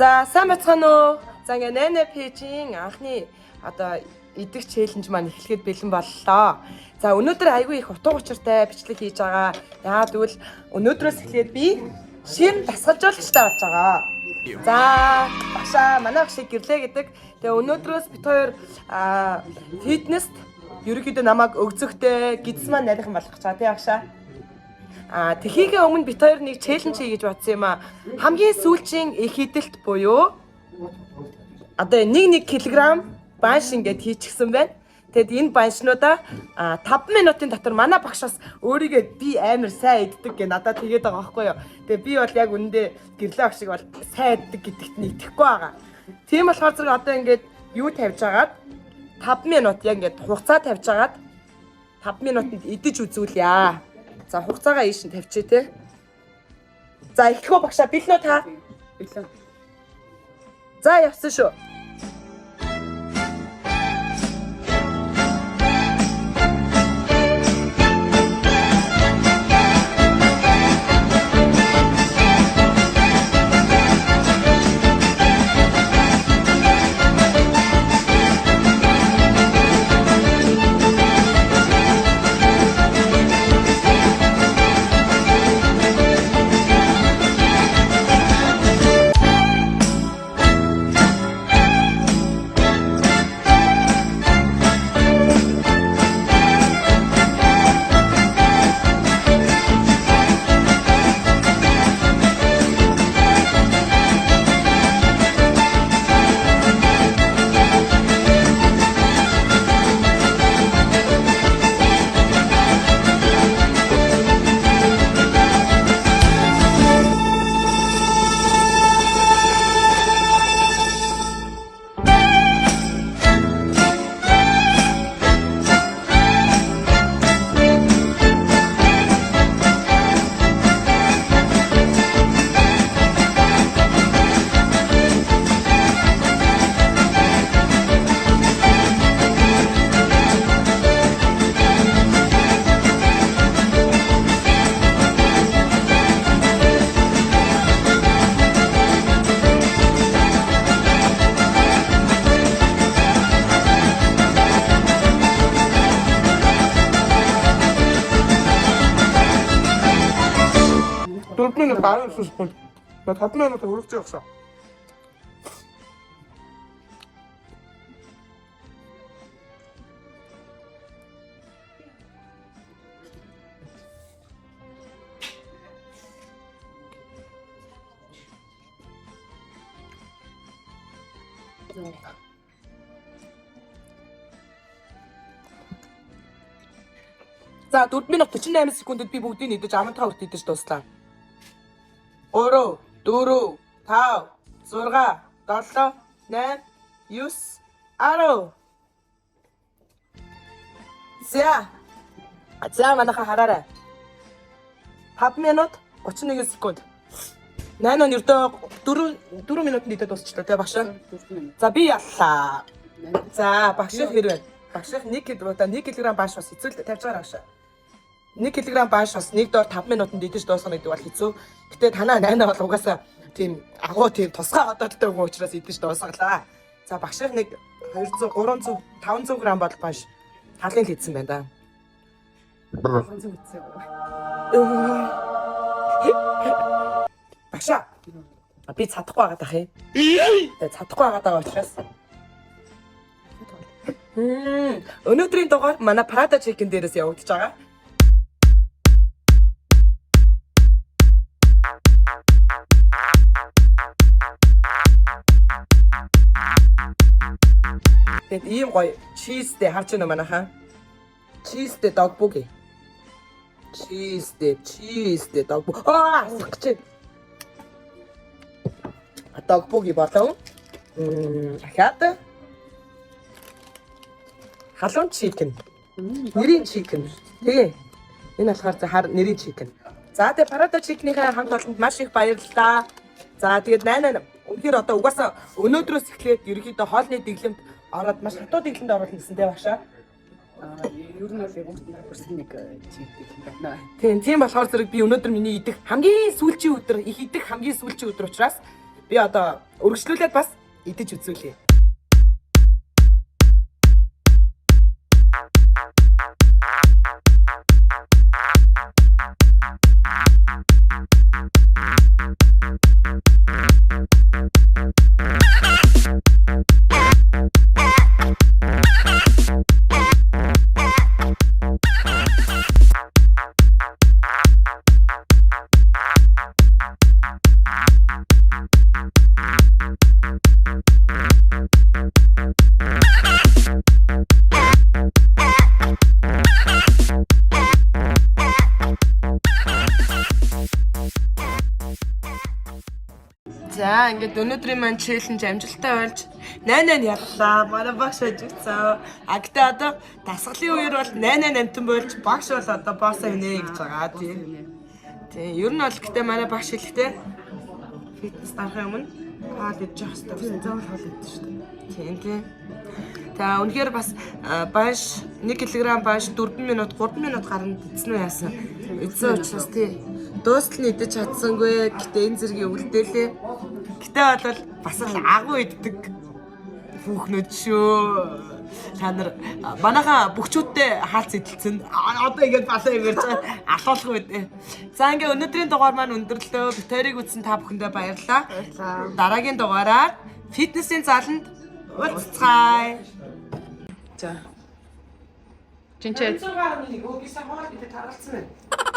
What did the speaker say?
За сайн бацгаана уу? За ингээ 88 пэйжийн анхны одоо идэх челленж маань эхлэхэд бэлэн боллоо. За өнөөдөр айгүй их утга учиртай бичлэг хийж байгаа. Яагаад гэвэл өнөөдрөөс эхлээд би шин дасгалжуулагчтай болж байгаа. За багшаа манай багшийг гэрлээ гэдэг. Тэгээ өнөөдрөөс бид хоёр фитнест ерөнхийдөө намайг өгзөхтэй гидс маань нарийнхан болох гэж байгаа тий багшаа. Тэхийгээ өмнө бит хоёр нэг челленж хий гэж бодсон юм аа. Хамгийн сүүлчийн их хідэлт буюу одоо 1 кг банш ингээд хийчихсэн байна. Тэгэд энэ баншнуудаа 5 минутын дотор манай багшаас өөрийгөө би амар сайн иддэг гэ надад тэгээд байгаа байхгүй юу. Тэгээ би бол яг үнэндээ гэрлээ багшиг бол сайн иддэг гэдэгт нь итгэхгүй байгаа. Тийм болохоор зэрэг одоо ингээд юу тавьж агаад 5 минут яг ингээд хугацаа тавьж агаад 5 минутанд идэж үзүүлье. За хугацаагаа ийш нь тавьчих те. За эхлэхөө багшаа бэлнэ үү та? Бэлэн. За явсан шүү. Дөрөвний баруун сүсгэн. На 5 минут хөрөвч явсан. За 4 минут 48 секундэд би бүгдийг идэж амантаа хүрт идэж дуслаа. 3, 4, 5, 6, 7, 8, 9, 10. За манайха хараарай. 5 минут 31 секунд. 8 он ердөө 4 минутанд идэж дуусчлаа тий багш. За би яллаа. За багш хэрвээ багш 1 кг бааш бас эцүүл тавьж байгаа багш. 1 кг бааш бас нэг доор 5 минутанд идэж дуусгах гэдэг бол хэцүү. Гэтэ танаа 8 бол угаасаа тийм агуу тийм тусгай гадаадтай хүн учраас идэж дуусгалаа. За багших нэг 200, 300, 500 г бол бааш халын хийдсэн байна да. 500 хийдсэн. Багшаа. Би чадахгүй байгаа дах юм. Тэгээ чадахгүй байгаа учраас. Өнөөдрийн дугаар манай Prada Chicken дээрээс явагдаж байгаа. Тэгэд ийм гоё чизтэй харж байна манайхаа. Чизтэй догбуг. Чизтэй догбуг. Сагч. Догбуг болов. Ахаад. Халуун чикен. Нэрийн чикен. Тэгээ. Энэ болохоор нэрийн чикен. За тэгээ Prada Chicken-ийн хамт олонд маш их баярлалаа. За тэгээд 8 үнэхээр одоо угаасаа өнөөдрөөс эхлээд ерөнхийдөө хоолны дэглэмд ороод маш хатуу дэглэмд оруулах гэсэн дээ багшаа. Ер нь бол яг хүрсэн нэг чиг байна. Тийм болохоор зэрэг би өнөөдөр миний идэх хамгийн сүүлчийн өдөр, их идэх хамгийн сүүлчийн өдөр учраас би одоо өргөжлүүлээд бас идэж үзүүлье. За ингээд өнөөдрийн маань челленж амжилттай болж 8-8 яллаа. Манай багш хожигдсан. А гэтээ одоо дасгалын үеэр бол 8-8 болж багш бол одоо боосоо хийнэ гэж байгаа тийм. Тийм ер нь бол гэтээ манай багш хэлэхдээ фитнес дарахын өмнө хаал идэж явах хэрэгтэй. Заавал хаал идэж шүү дээ. Тийм тийм. За үнэхээр бас бааш 1 кг бааш 4 минут 3 минут гарна эзэн үү яасан. Эзэн учраас тий дуустал нь идэж чадсангүй. Гэтээ энэ зэргийн өвөлдөлөө. Гэтээ бол бас л агуу иддэг хүүхнүүд шүү. Та нар манайхаа бүгчүүдтэй хаалц идэлцэн. Одоо ингэж балаа ингэж алуулах үү. За ингээ өнөөдрийн дугаар маань өндөрлөө. Битэрийг үзсэн та бүхэндээ баярлалаа. Дараагийн дугаараар фитнесийн заланд уулзцгаая. За. Чинчээ. 6.1 өглөө сахаар бид таргалцсан байна.